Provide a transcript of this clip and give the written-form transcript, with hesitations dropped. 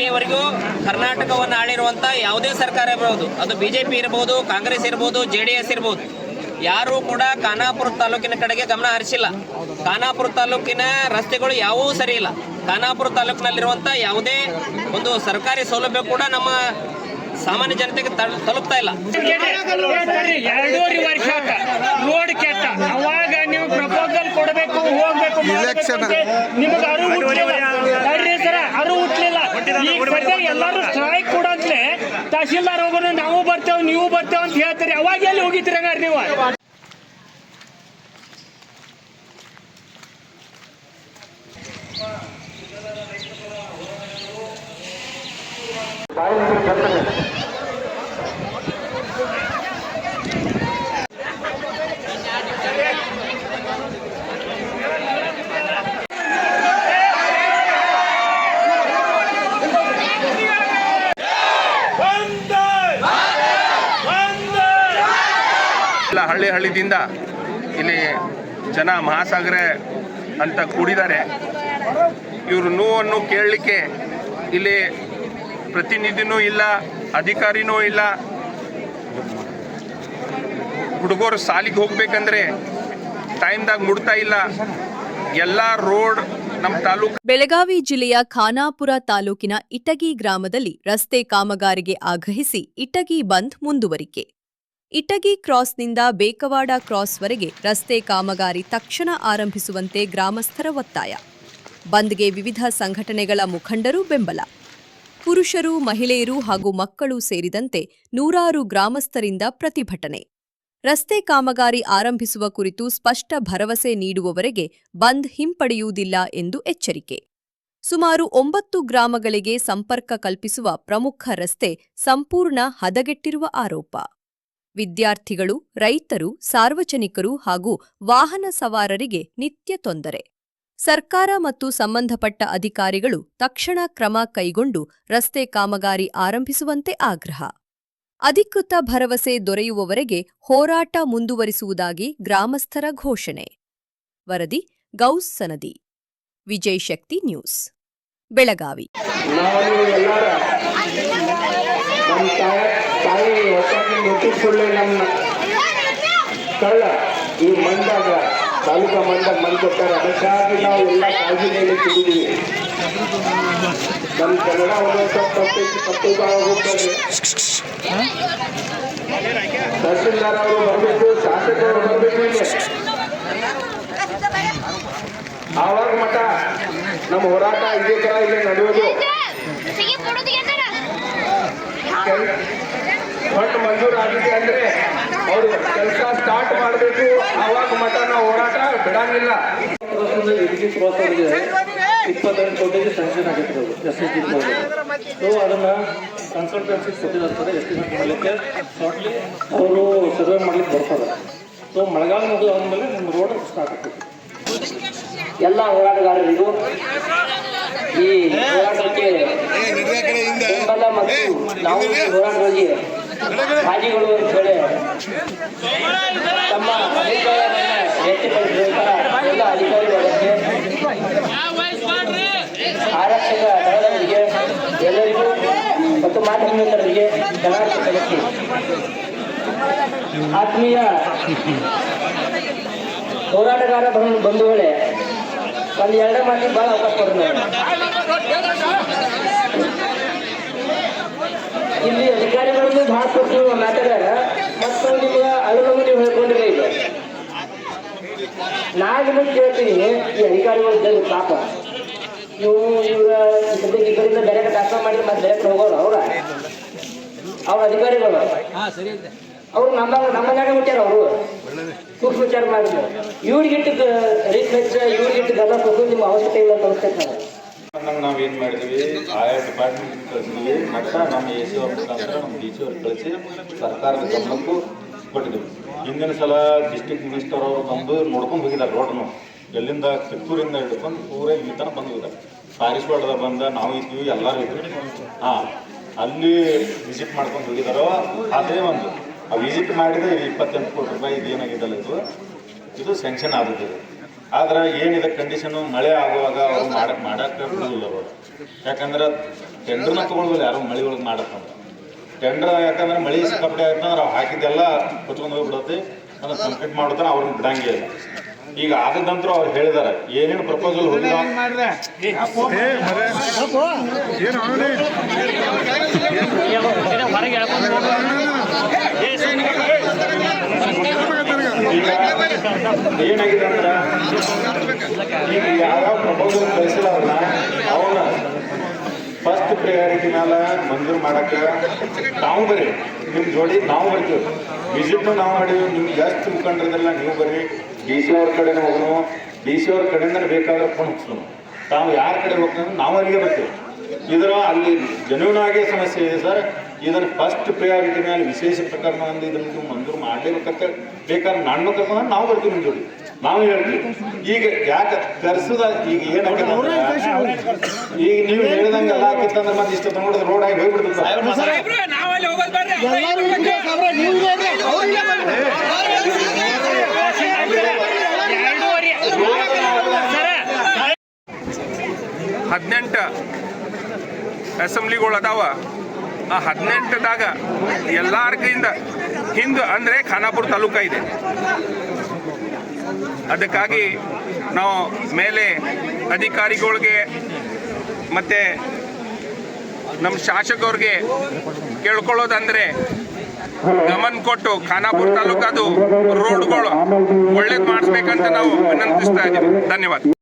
ಇಲ್ಲಿಯವರೆಗೂ ಕರ್ನಾಟಕವನ್ನು ಆಳಿರುವಂಥ ಯಾವುದೇ ಸರ್ಕಾರ ಇರಬಹುದು, ಅದು ಬಿಜೆಪಿ ಇರಬಹುದು, ಕಾಂಗ್ರೆಸ್ ಇರಬಹುದು, JDS ಇರಬಹುದು, ಯಾರೂ ಕೂಡ ಖಾನಾಪುರ ತಾಲೂಕಿನ ಕಡೆಗೆ ಗಮನ ಹರಿಸಿಲ್ಲ. ಖಾನಾಪುರ ತಾಲೂಕಿನ ರಸ್ತೆಗಳು ಯಾವುವೂ ಸರಿ ಇಲ್ಲ. ಖಾನಾಪುರ ತಾಲೂಕಿನಲ್ಲಿರುವಂಥ ಯಾವುದೇ ಒಂದು ಸರ್ಕಾರಿ ಸೌಲಭ್ಯ ಕೂಡ ನಮ್ಮ ಸಾಮಾನ್ಯ ಜನತೆಗೆ ತಲುಪ್ತಾ ಇಲ್ಲ. 2.5 ವರ್ಷ ರೋಡ್ ಕೆಟ್ಟ, ಅವಾಗ ನೀವು ಪ್ರಪೋಸಲ್ ಕೊಡಬೇಕು, ಹೋಗ್ಬೇಕು, ನಿಮ್ಗೆ ಅರಿವು ಹುಟ್ಟಲಿಲ್ಲ. ಈಗ ಸದ್ಯ ಎಲ್ಲರೂ ಸ್ಟ್ರೈಕ್ ಕೂಡ ಅಂತಲೇ ತಹಶೀಲ್ದಾರ್ ಹೋಗೋಣ, ನಾವು ಬರ್ತೇವೆ ನೀವು ಬರ್ತೇವೆ ಅಂತ ಹೇಳ್ತೀರಿ. ಅವಾಗ ಎಲ್ಲಿ ಹೋಗಿದ್ರಿ ಹಂಗಾರೆ ನೀವು? ಹಳ್ಳಿದಿಂದ ಇಲ್ಲಿ ಜನ ಮಹಾಸಾಗರ ಅಂತ ಕೂಡಿದ್ದಾರೆ. ಇವರು ನೋವನ್ನು ಕೇಳಲಿಕ್ಕೆ ಇಲ್ಲಿ ಪ್ರತಿನಿಧಿನೂ ಇಲ್ಲ, ಅಧಿಕಾರಿನೂ ಇಲ್ಲ. ಹುಡುಗರು ಸಾಲಿಗೆ ಹೋಗ್ಬೇಕಂದ್ರೆ ಟೈಮ್ದಾಗ ಮುಡ್ತಾ ಇಲ್ಲ. ಎಲ್ಲ ರೋಡ್ ನಮ್ಮ ತಾಲೂಕು. ಬೆಳಗಾವಿ ಜಿಲ್ಲೆಯ ಖಾನಾಪುರ ತಾಲೂಕಿನ ಇಟಗಿ ಗ್ರಾಮದಲ್ಲಿ ರಸ್ತೆ ಕಾಮಗಾರಿಗೆ ಆಗ್ರಹಿಸಿ ಇಟಗಿ ಬಂದ್ ಮುಂದುವರಿಕೆ. ಇಟಗಿ ಕ್ರಾಸ್ನಿಂದ ಬೇಕವಾಡ ಕ್ರಾಸ್ವರೆಗೆ ರಸ್ತೆ ಕಾಮಗಾರಿ ತಕ್ಷಣ ಆರಂಭಿಸುವಂತೆ ಗ್ರಾಮಸ್ಥರ ಒತ್ತಾಯ. ಬಂದ್ಗೆ ವಿವಿಧ ಸಂಘಟನೆಗಳ ಮುಖಂಡರು ಬೆಂಬಲ. ಪುರುಷರು, ಮಹಿಳೆಯರು ಹಾಗೂ ಮಕ್ಕಳು ಸೇರಿದಂತೆ ನೂರಾರು ಗ್ರಾಮಸ್ಥರಿಂದ ಪ್ರತಿಭಟನೆ. ರಸ್ತೆ ಕಾಮಗಾರಿ ಆರಂಭಿಸುವ ಕುರಿತು ಸ್ಪಷ್ಟ ಭರವಸೆ ನೀಡುವವರೆಗೆ ಬಂದ್ ಹಿಂಪಡೆಯುವುದಿಲ್ಲ ಎಂದು ಎಚ್ಚರಿಕೆ. ಸುಮಾರು 9 ಗ್ರಾಮಗಳಿಗೆ ಸಂಪರ್ಕ ಕಲ್ಪಿಸುವ ಪ್ರಮುಖ ರಸ್ತೆ ಸಂಪೂರ್ಣ ಹದಗೆಟ್ಟಿರುವ ಆರೋಪ. ವಿದ್ಯಾರ್ಥಿಗಳು, ರೈತರು, ಸಾರ್ವಜನಿಕರು ಹಾಗೂ ವಾಹನ ಸವಾರರಿಗೆ ನಿತ್ಯ ತೊಂದರೆ. ಸರ್ಕಾರ ಮತ್ತು ಸಂಬಂಧಪಟ್ಟ ಅಧಿಕಾರಿಗಳು ತಕ್ಷಣ ಕ್ರಮ ಕೈಗೊಂಡು ರಸ್ತೆ ಕಾಮಗಾರಿ ಆರಂಭಿಸುವಂತೆ ಆಗ್ರಹ. ಅಧಿಕೃತ ಭರವಸೆ ದೊರೆಯುವವರೆಗೆ ಹೋರಾಟ ಮುಂದುವರಿಸುವುದಾಗಿ ಗ್ರಾಮಸ್ಥರ ಘೋಷಣೆ. ವರದಿ ಗೌಸ್ ಸನದಿ, ವಿಜಯ್ ಶಕ್ತಿ ನ್ಯೂಸ್, ಬೆಳಗಾವಿ. ಈ ಮಂದಾಗ ತಾಲೂಕಾ ಮಂದಾಗ ಮನೆ ಕೊಡ್ತಾರೆ. ಅದಕ್ಕಾಗಿ ನಾವು ಎಲ್ಲ ಕಾಳಜಿ ಮೇಲೆ ತಿಳಿದೀವಿ. ನಮ್ಮ ಕನ್ನಡ ಹೋಗ್ತಾರೆ. ತಹಸೀಲ್ದಾರ್ ಅವರು ಬರಬೇಕು, ಶಾಸಕರು ಬರಬೇಕು. ಇಲ್ಲಿ ಆವಾಗ ಮಠ ನಮ್ಮ ಹೋರಾಟ ಇದೇ ತರ ಇಲ್ಲಿ ನಡೆಯೋದು. ಫಂಡ್ ಮಂಜೂರು ಆಗಿದೆ ಅಂದ್ರೆ ಅವರು ಕೆಲಸ ಸ್ಟಾರ್ಟ್ ಮಾಡಬೇಕು. ಆವಾಗ ಮಠ ನಾವು ಹೋರಾಟ ಬಿಡಂಗಿಲ್ಲ. 28 ಕೋಟಿಗೆ ಸ್ಯಾಂಕ್ಷನ್ ಆಗಿರ್ಬೋದು SSD. ಸೊ ಅದನ್ನ ಕನ್ಸಲ್ಟೆನ್ಸಿ ಕೊಟ್ಟಿರ್ತಾರೆ. ಎಸ್ಟಿಮೇಟ್ ಮಾಡಲಿಕ್ಕೆ ಶಾರ್ಟ್ಲಿ ಅವರು ಸರ್ವೆ ಮಾಡ್ಲಿಕ್ಕೆ ಬರ್ತಾರೆ. ಸೊ ಮಳೆಗಾಲ ಮುಗಿದು ಆದ್ಮೇಲೆ ನಮ್ಮ ರೋಡ್ ಸ್ಟಾರ್ಟ್ ಆಗ್ತದೆ. ಎಲ್ಲ ಹೋರಾಟಗಾರರಿಗೂ ಈ ಹೋರಾಟಕ್ಕೆ ಬೆಂಬಲ ಮತ್ತು ನಾವು ಹೋರಾಟಗಳಿಗೆ ಹಾದಿಗಳು ಅಂತ ಹೇಳಿ ತಮ್ಮ ಅಭಿಪ್ರಾಯವನ್ನು ವ್ಯಕ್ತಪಡಿಸಿದಂತಹ ಎಲ್ಲ ಅಧಿಕಾರಿಗಳಿಗೆ, ಆರಕ್ಷಕ ದಳದವರಿಗೆ, ಎಲ್ಲರಿಗೂ ಮತ್ತು ಮಾಧ್ಯಮ ಮಿತ್ರರಿಗೆ ಧನ್ಯವಾದಗಳು. ಆತ್ಮೀಯ ಹೋರಾಟಗಾರ ಬಂಧುಗಳೇ, ಒಂದು 2 ಮಾತಿಗೆ ಭಾಳ ಅವಕಾಶ ಕೊಡ್ತಾರೆ. ಇಲ್ಲಿ ಅಧಿಕಾರಿಗಳನ್ನು ಭಾಳ ಕೊಟ್ಟು ಮಾತಾಡ್ಯಾರ. ಮತ್ತು ನಿಮ್ಗೆ ಅಳಲನ್ನು ನೀವು ಹೇಳ್ಕೊಂಡಿರೇ ಇಲ್ಲ. ನಾನು ಕೇಳ್ತೀನಿ, ಈ ಅಧಿಕಾರಿಗಳು ಪಾಪ ಇವರ ಇದರಿಂದ ಬೇರೆ ಟ್ರಾನ್ಸ್ಫರ್ ಮಾಡಿದ್ರೆ ಮತ್ತೆ ಬೇರೆ ಹೋಗೋರು ಅವ್ರ ಅಧಿಕಾರಿಗಳು. ಅವ್ರು ನಮ್ಮ ಜಾಗ ಮುಟ್ಟ್ಯಾರ. ಅವರು ಸೂಕ್ಷ್ಮ ವಿಚಾರ ಮಾಡಿದ್ರು. ಇವ್ರಿಗಿಟ್ಟು ರಿಚ್ ಇವ್ರಿಗಿಟ್ಟು ಗದ ಕೊಟ್ಟು ನಿಮ್ಮ ಅವಶ್ಯಕತೆ ಇಲ್ಲ ಅಂತ ಅನ್ಸ್ತೈತೆ. ನಾವೇನು ಮಾಡಿದ್ವಿ, ಆಯಾ ಡಿಪಾರ್ಟ್ಮೆಂಟ್ ಕಳಿಸಿದ್ವಿ. ಮತ್ತು ನಮ್ಮ AC ಅವ್ರ ಮುಖಾಂತರ ನಮ್ಮ DC ಅವ್ರಿಗೆ ಕಳಿಸಿ ಸರ್ಕಾರದ ಗಮನಕ್ಕೂ ಕೊಟ್ಟಿದ್ವಿ. ಹಿಂದಿನ ಸಲ ಡಿಸ್ಟ್ರಿಕ್ಟ್ ಮಿನಿಸ್ಟರ್ ಅವರು ಬಂದು ನೋಡ್ಕೊಂಡು ಹೋಗಿದ್ದಾರೆ ರೋಡ್ನು. ಎಲ್ಲಿಂದ ಕಿತ್ತೂರಿಂದ ಹಿಡ್ಕೊಂಡು ಪೂರ ಇಲ್ಲಿ ತನಕ ಬಂದು ಹೋಗಿದ್ದಾರೆ. ಪಾರಿಸ್ವಾಡದ ಬಂದ ನಾವು ಇದ್ವಿ, ಎಲ್ಲರೂ ಇದ್ವಿ. ಅಲ್ಲಿ ವಿಸಿಟ್ ಮಾಡ್ಕೊಂಡು ಹೋಗಿದ್ದಾರೋ. ಅದೇ ಒಂದು ವಿಸಿಟ್ ಮಾಡಿದರೆ 28 ಕೋಟಿ ರೂಪಾಯಿ ಇದೇನಾಗಿದ್ದಲ್ಲ, ಇದು ಸ್ಯಾಂಕ್ಷನ್ ಆಗುತ್ತದೆ. ಆದ್ರೆ ಏನಿದೆ ಕಂಡೀಷನು, ಮಳೆ ಆಗುವಾಗ ಅವ್ರು ಮಾಡಕ್ಕೆ ಬಿಡೋದಿಲ್ಲ. ಅವರು ಯಾಕಂದ್ರೆ ಟೆಂಡರ್ನ ತೊಗೊಳ್ಬೋದು ಯಾರು ಮಳೆ ಒಳಗೆ ಮಾಡತ್ತಂದ್ರೆ ಟೆಂಡರ್ ಯಾಕಂದ್ರೆ ಮಳೆ ಸಿಕ್ಕಾಪಟ್ಟೆ ಆಯ್ತಂದ್ರೆ ಅವ್ರು ಹಾಕಿದ್ದೆಲ್ಲ ಕೊಚ್ಕೊಂಡು ಹೋಗ್ಬಿಡತ್ತೆ ಅದನ್ನು ಕಂಪ್ಲೀಟ್ ಮಾಡ್ತಾನೆ ಅವ್ರನ್ನ ಬಿಡಂಗೆ ಇಲ್ಲ. ಈಗ ಆದ ನಂತರ ಅವ್ರು ಹೇಳಿದಾರೆ ಏನೇನು ಪ್ರಪೋಸಲ್ ಹೋಗಿಲ್ಲ ಈಗ ಏನಾಗಿದೆ ಅಂದ್ರೆ ಈಗ ಯಾವ್ಯಾವ ಪ್ರಪೋಸಲ್ ಕಳಿಸಿಲ್ಲ ಅವ್ರನ್ನ ಫಸ್ಟ್ ಪ್ರಯಾರಿಟಿ ಮೇಲೆ ಮಂಜೂರು ಮಾಡಕ್ಕೆ ನಾವು ಬರ್ರಿ ನಿಮ್ಮ ಜೋಡಿ ನಾವು ಬರ್ತೀವಿ ವಿಸಿಟ್ನು ನಾವು ಮಾಡೀವಿ. ನಿಮ್ಗೆ ಎಷ್ಟು ಮುಖಂಡರದೆಲ್ಲ ನೀವು ಬರ್ರಿ ಡಿ ಸಿ ಅವ್ರ ಕಡೆನೇ ಹೋಗೋಣ ಡಿ ಸಿ ಅವ್ರ ಕಡೆಯಿಂದನೇ ಬೇಕಾದ್ರೆ ಫೋನ್ ಹಚ್ಚೋಣ ತಾವು ಯಾರ ಕಡೆ ಹೋಗ್ತಂದ್ರೆ ನಾವು ಅಲ್ಲಿಗೆ ಬರ್ತೀವಿ. ಇದರ ಅಲ್ಲಿ ಜನುವಿನಾಗೆ ಸಮಸ್ಯೆ ಇದೆ ಸರ್. ಇದನ್ನು ಫಸ್ಟ್ ಪ್ರಯಾರಿಟಿ ಮೇಲೆ ವಿಶೇಷ ಪ್ರಕರಣ ಒಂದು ಇದನ್ನು ನೀವು ಮಂಜೂರು ಮಾಡಲೇಬೇಕಂತ ಬೇಕಾದ್ರೆ ನಾನು ಕರ್ಕೊಂಡು ನಾವು ಬರ್ತೀವಿ ನಿಮ್ಮ ಜೋಡಿ ನಾವು ಹೇಳ್ತೀವಿ. ಈಗ ಯಾಕೆ ತರಿಸೋದ ಈಗ ಏನಾಗಿದೆ ಈಗ ನೀವು ಹೇಳಿದಂಗೆ ಎಲ್ಲ ಆಗಿತ್ತಂದ್ರೆ ಮತ್ತೆ ಇಷ್ಟು ನೋಡಿದ್ರೆ ರೋಡ್ ಆಗಿ ಹೋಗ್ಬಿಡ್ತದೆ ಹದಿನೆಂಟು ಅಸೆಂಬ್ಲಿಗಳು ಅದಾವ. ಆ 18ದಾಗ ಎಲ್ಲಾರ ಕೈಯಿಂದ ಹಿಂದೆ ಅಂದರೆ ಖಾನಾಪುರ ತಾಲೂಕ ಇದೆ. ಅದಕ್ಕಾಗಿ ನಾವು ಮೇಲೆ ಅಧಿಕಾರಿಗಳಿಗೆ ಮತ್ತು ನಮ್ಮ ಶಾಸಕರಿಗೆ ಕೇಳ್ಕೊಳ್ಳೋದಂದರೆ ಗಮನ ಕೊಟ್ಟು ಖಾನಾಪುರ ತಾಲೂಕದು ರೋಡ್ಗಳು ಒಳ್ಳೇದು ಮಾಡಿಸ್ಬೇಕಂತ ನಾವು ವಿನಂತಿಸ್ತಾ ಇದ್ದೀವಿ. ಧನ್ಯವಾದ.